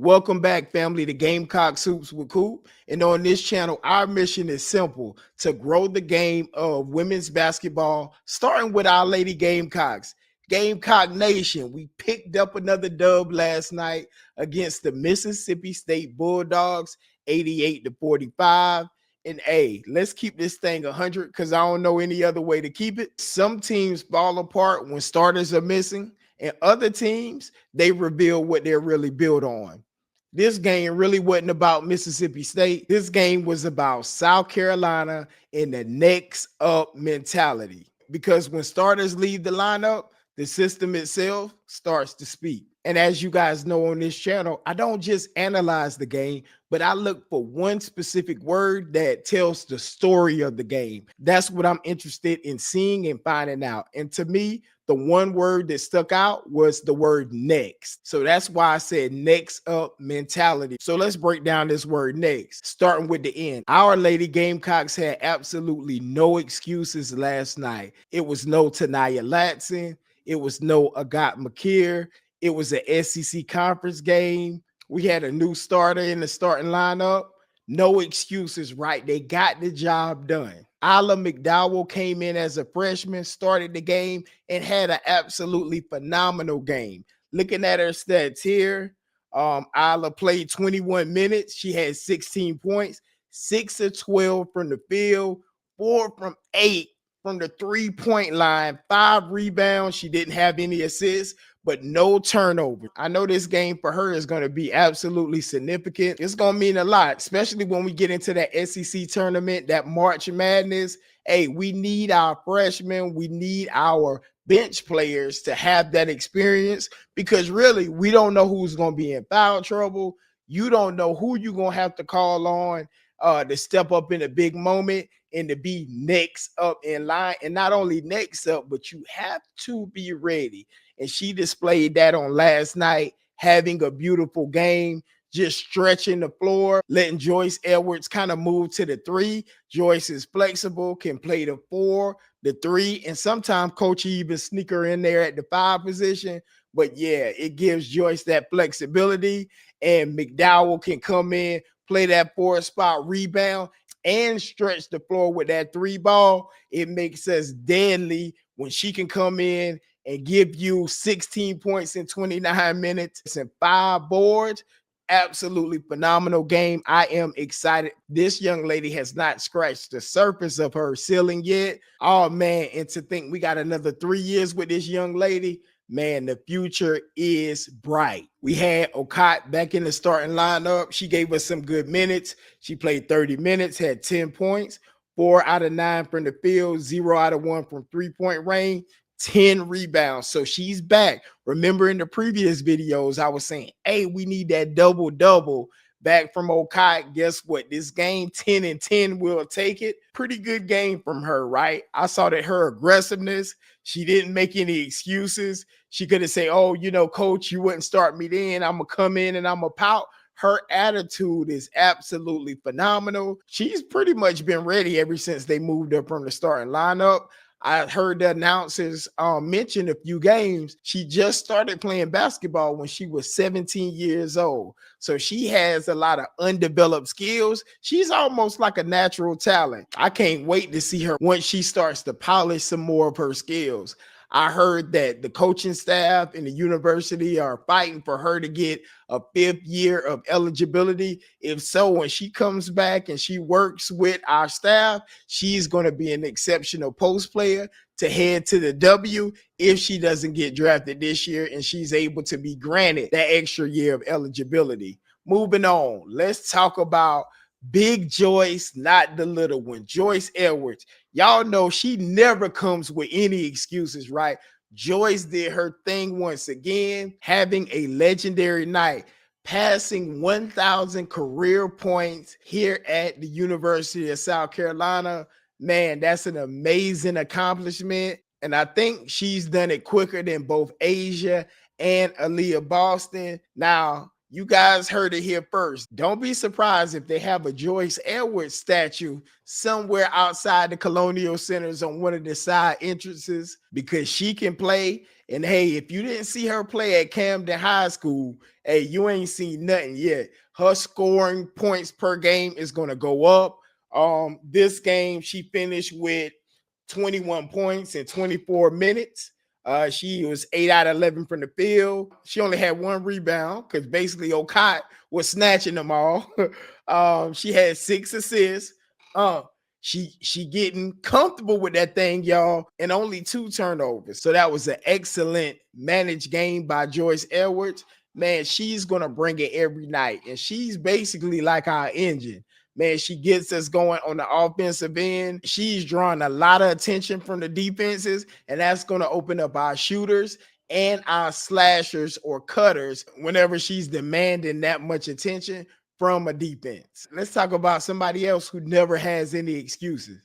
Welcome back, family, to Gamecock Soups with Coop. And on this channel, our mission is simple: to grow the game of women's basketball, starting with our Lady Gamecocks. Gamecock Nation, we picked up another dub last night against the Mississippi State Bulldogs, 88-45. And hey, let's keep this thing 100 because I don't know any other way to keep it. Some teams fall apart when starters are missing, and other teams, they reveal what they're really built on. This game really wasn't about Mississippi State. This game was about South Carolina and the next up mentality. Because when starters leave the lineup, the system itself starts to speak. And as you guys know on this channel, I don't just analyze the game, but I look for one specific word that tells the story of the game. That's what I'm interested in seeing and finding out. And to me, the one word that stuck out was the word next. So that's why I said next up mentality. So let's break down this word next, starting with the end. Our Lady Gamecocks had absolutely no excuses last night. It was no Tanaya Latson. It was no Agat McKeer. It was an SEC conference game. We had a new starter in the starting lineup. No excuses, right? They got the job done. Isla McDowell came in as a freshman, started the game, and had an absolutely phenomenal game. Looking at her stats here, Isla played 21 minutes. She had 16 points, 6 of 12 from the field, 4 from 8 from the three-point line, 5 rebounds. She didn't have any assists, but no turnover. I know this game for her is going to be absolutely significant. It's going to mean a lot, especially when we get into that SEC tournament, that March Madness. Hey, we need our freshmen. We need our bench players to have that experience because really, we don't know who's going to be in foul trouble. You don't know who you're going to have to call on to step up in a big moment and to be next up in line. And not only next up, but you have to be ready. And she displayed that on last night, having a beautiful game, just stretching the floor, letting Joyce Edwards kind of move to the 3. Joyce is flexible, can play the 4, the 3, and sometimes Coach even sneak her in there at the 5 position. But yeah, it gives Joyce that flexibility, and McDowell can come in, play that 4 spot, rebound, and stretch the floor with that 3 ball. It makes us deadly when she can come in and give you 16 points in 29 minutes and 5 boards. Absolutely phenomenal game. I am excited. This young lady has not scratched the surface of her ceiling yet. Oh, man. And to think we got another 3 years with this young lady, man, the future is bright. We had Okat back in the starting lineup. She gave us some good minutes. She played 30 minutes, had 10 points, 4 out of 9 from the field, 0 out of 1 from three-point range. 10 rebounds. So she's back. Remember in the previous videos, I was saying, hey, we need that double-double back from Okai. Guess what? This game, 10 and 10 will take it. Pretty good game from her, right? I saw that her aggressiveness, she didn't make any excuses. She could have said, oh, you know, coach, you wouldn't start me then. I'm going to come in and I'm going to pout. Her attitude is absolutely phenomenal. She's pretty much been ready ever since they moved her from the starting lineup. I heard the announcers mention a few games. She just started playing basketball when she was 17 years old. So she has a lot of undeveloped skills. She's almost like a natural talent. I can't wait to see her once she starts to polish some more of her skills. I heard that the coaching staff and the university are fighting for her to get a 5th year of eligibility. If so, when she comes back and she works with our staff, she's going to be an exceptional post player to head to the W if she doesn't get drafted this year and she's able to be granted that extra year of eligibility. Moving on, let's talk about Big Joyce, not the little one, Joyce Edwards. Y'all know she never comes with any excuses, right? Joyce did her thing once again, having a legendary night, passing 1,000 career points here at the University of South Carolina. Man, that's an amazing accomplishment. And I think she's done it quicker than both Asia and Aaliyah Boston. Now, You guys heard it here first. Don't be surprised if they have a Joyce Edwards statue somewhere outside the Colonial Centers on one of the side entrances, because she can play. And hey, if you didn't see her play at Camden High School, hey, you ain't seen nothing yet. Her scoring points per game is going to go up. This game, she finished with 21 points in 24 minutes. She was 8 out of 11 from the field. She only had one rebound because basically Okot was snatching them all. She had 6 assists. She getting comfortable with that thing, y'all, and only 2 turnovers. So that was an excellent managed game by Joyce Edwards. Man, she's gonna bring it every night, and she's basically like our engine. Man, she gets us going on the offensive end. She's drawing a lot of attention from the defenses, and that's going to open up our shooters and our slashers or cutters whenever she's demanding that much attention from a defense. Let's talk about somebody else who never has any excuses.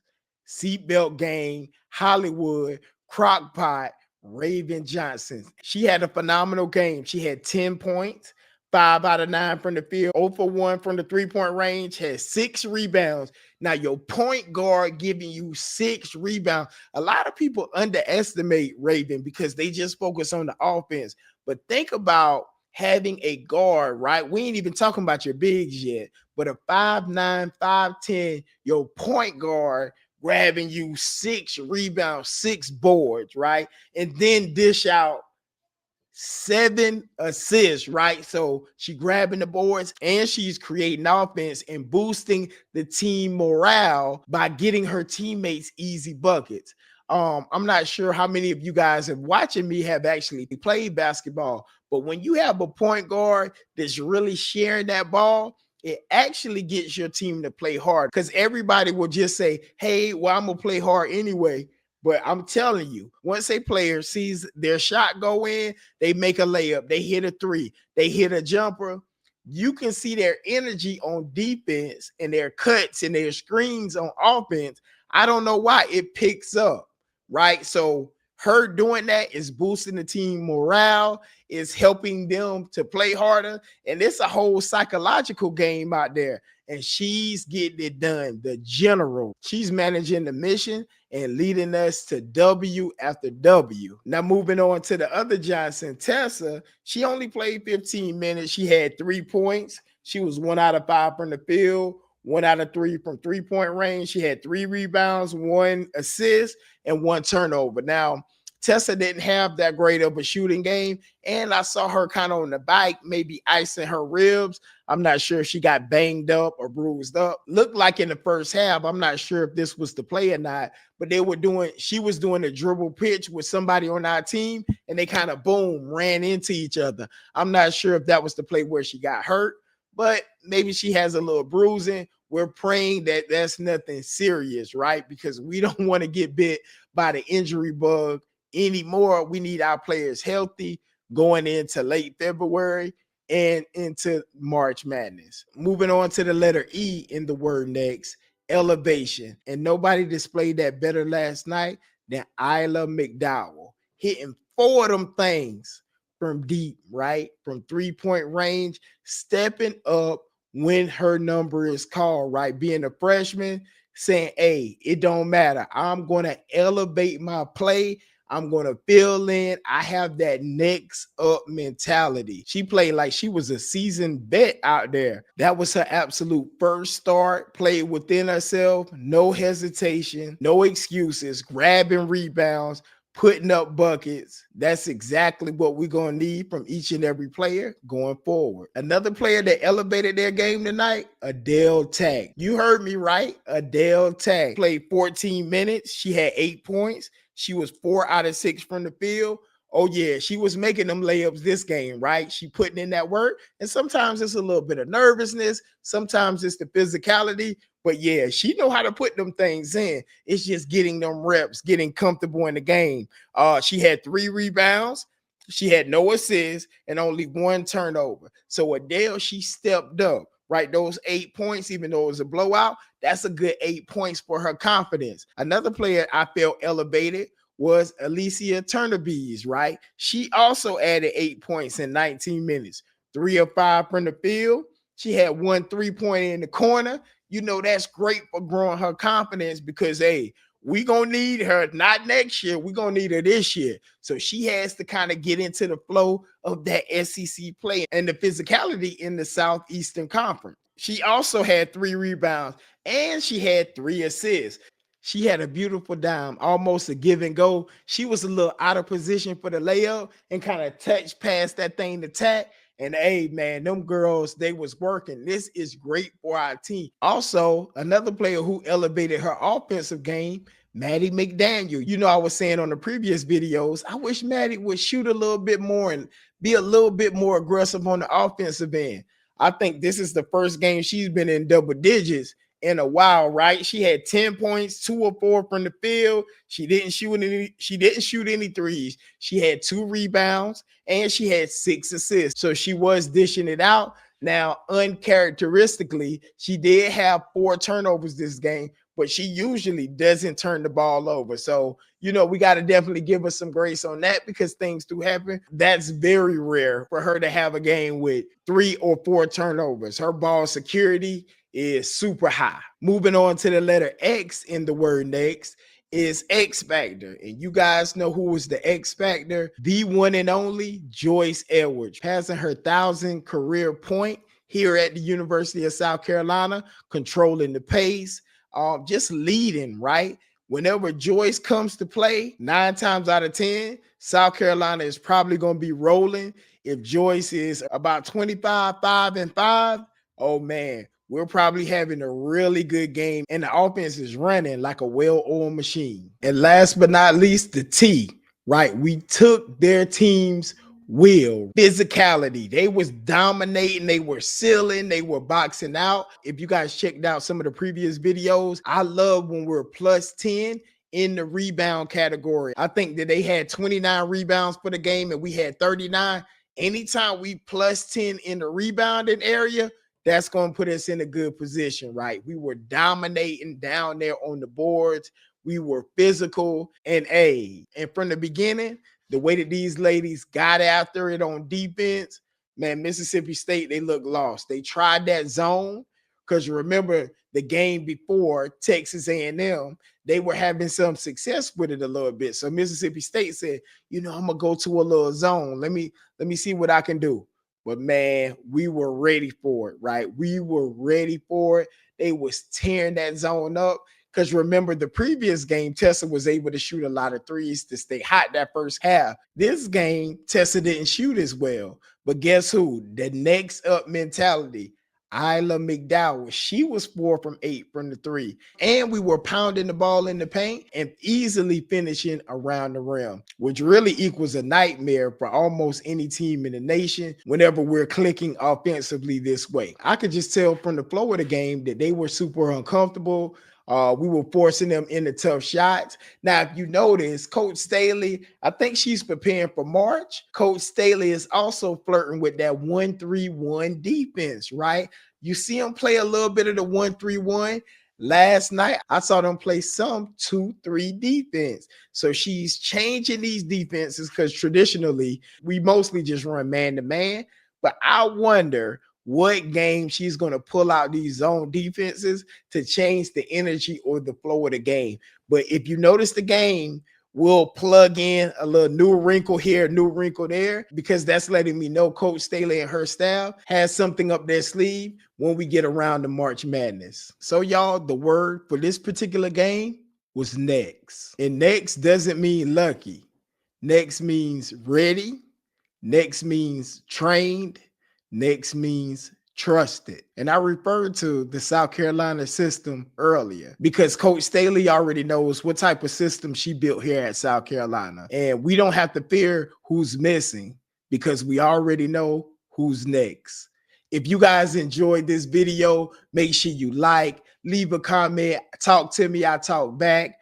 Seatbelt Gang, Hollywood, Crockpot, Raven Johnson. She had a phenomenal game. She had 10 points. 5 out of 9 from the field, 0 for 1 from the 3-point range, has 6 rebounds. Now, your point guard giving you 6 rebounds. A lot of people underestimate Raven because they just focus on the offense. But think about having a guard, right? We ain't even talking about your bigs yet, but a 5'9", 5'10", your point guard grabbing you 6 rebounds, 6 boards, right? And then dish out 7 assists, right? So she grabbing the boards and she's creating offense and boosting the team morale by getting her teammates easy buckets. I'm not sure how many of you guys have watching me have actually played basketball, but when you have a point guard that's really sharing that ball, it actually gets your team to play hard, because everybody will just say, hey, well, I'm gonna play hard anyway. But I'm telling you, once a player sees their shot go in, they make a layup, they hit a 3, they hit a jumper, you can see their energy on defense and their cuts and their screens on offense. I don't know why it picks up, right? So her doing that is boosting the team morale, is helping them to play harder. And it's a whole psychological game out there. And she's getting it done. The general, she's managing the mission and leading us to W after W. Now, moving on to the other Johnson, Tessa, she only played 15 minutes. She had 3 points. She was 1 out of 5 from the field, 1 out of 3 from 3-point range. She had 3 rebounds, 1 assist, and 1 turnover. Now, Tessa didn't have that great of a shooting game, and I saw her kind of on the bike, maybe icing her ribs. I'm not sure if she got banged up or bruised up. Looked like in the first half, I'm not sure if this was the play or not, but she was doing a dribble pitch with somebody on our team, and they kind of, boom, ran into each other. I'm not sure if that was the play where she got hurt, but maybe she has a little bruising. We're praying that that's nothing serious, right? Because we don't want to get bit by the injury bug anymore. We need our players healthy going into late February and into March Madness. Moving on to the letter E in the word next, elevation. And nobody displayed that better last night than Isla McDowell, hitting 4 of them things from deep, right? From 3-point range, stepping up when her number is called, right? Being a freshman, saying, hey, it don't matter. I'm going to elevate my play. I'm going to fill in. I have that next up mentality. She played like she was a seasoned vet out there. That was her absolute first start. Played within herself, no hesitation, no excuses, grabbing rebounds, putting up buckets. That's exactly what we're going to need from each and every player going forward. Another player that elevated their game tonight, Adele Tag. You heard me right. Adele Tag played 14 minutes. She had 8 points. She was 4 out of 6 from the field. Oh, yeah, she was making them layups this game, right? She putting in that work. And sometimes it's a little bit of nervousness. Sometimes it's the physicality. But, yeah, she know how to put them things in. It's just getting them reps, getting comfortable in the game. She had 3 rebounds. She had no assists and only 1 turnover. So, Adele, she stepped up. Right, those 8 points, even though it was a blowout, that's a good 8 points for her confidence. Another player I felt elevated was Alicia Turnerbees, right? She also added 8 points in 19 minutes, 3 of 5 from the field. She had 1 3-pointer in the corner. You know, that's great for growing her confidence because, hey, we gonna need her not next year. We're gonna need her this year. So she has to kind of get into the flow of that SEC play and the physicality in the Southeastern Conference. She also had 3 rebounds and she had 3 assists. She had a beautiful dime, almost a give and go. She was a little out of position for the layup and kind of touched past that thing to tap. And hey, man, them girls, they was working. This is great for our team. Also, another player who elevated her offensive game, Maddie McDaniel. You know, I was saying on the previous videos, I wish Maddie would shoot a little bit more and be a little bit more aggressive on the offensive end. I think this is the first game she's been in double digits in a while, right? She had 10 points, 2 or 4 from the field. She didn't shoot any threes. She had 2 rebounds and she had 6 assists. So she was dishing it out. Now, uncharacteristically, she did have 4 turnovers this game, but she usually doesn't turn the ball over. So, you know, we got to definitely give her some grace on that because things do happen. That's very rare for her to have a game with 3 or 4 turnovers. Her ball security is super high. Moving on to the letter X in the word next is X Factor. And you guys know who is the X Factor? The one and only Joyce Edwards, passing her 1,000 career point here at the University of South Carolina, controlling the pace, just leading, right? Whenever Joyce comes to play, 9 times out of 10, South Carolina is probably going to be rolling. If Joyce is about 25, 5 and 5, oh man, we're probably having a really good game and the offense is running like a well-oiled machine. And last but not least, the T, right? We took their team's will, physicality. They was dominating, they were sealing, they were boxing out. If you guys checked out some of the previous videos, I love when we're plus 10 in the rebound category. I think that they had 29 rebounds for the game and we had 39. Anytime we plus 10 in the rebounding area, that's going to put us in a good position, right? We were dominating down there on the boards. We were physical and from the beginning, the way that these ladies got after it on defense, man, Mississippi State, they looked lost. They tried that zone because you remember the game before Texas A&M, they were having some success with it a little bit. So Mississippi State said, you know, I'm going to go to a little zone. Let me see what I can do. But man, we were ready for it, right? We were ready for it. They was tearing that zone up. Because remember, the previous game, Tessa was able to shoot a lot of threes to stay hot that first half. This game, Tessa didn't shoot as well. But guess who? The next up mentality. Isla McDowell, she was 4 from 8 from the 3. And we were pounding the ball in the paint and easily finishing around the rim, which really equals a nightmare for almost any team in the nation whenever we're clicking offensively this way. I could just tell from the flow of the game that they were super uncomfortable. We were forcing them into tough shots. Now, if you notice, Coach Staley, I think she's preparing for March. Coach Staley is also flirting with that 1-3-1 defense, right? You see them play a little bit of the 1-3-1. Last night, I saw them play some 2-3 defense. So she's changing these defenses because traditionally, we mostly just run man-to-man. But I wonder what game she's going to pull out these zone defenses to change the energy or the flow of the game. But if you notice the game, we'll plug in a little new wrinkle here, new wrinkle there, because that's letting me know Coach Staley and her staff has something up their sleeve when we get around to March Madness. So y'all, the word for this particular game was next. And next doesn't mean lucky. Next means ready. Next means trained. Next means trusted. And I referred to the South Carolina system earlier because Coach Staley already knows what type of system she built here at South Carolina. And we don't have to fear who's missing because we already know who's next. If you guys enjoyed this video, make sure you like, leave a comment, talk to me, I talk back.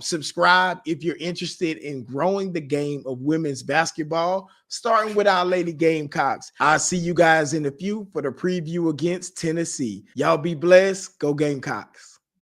Subscribe if you're interested in growing the game of women's basketball, starting with our Lady Gamecocks. I'll see you guys in a few for the preview against Tennessee. Y'all be blessed. Go Gamecocks.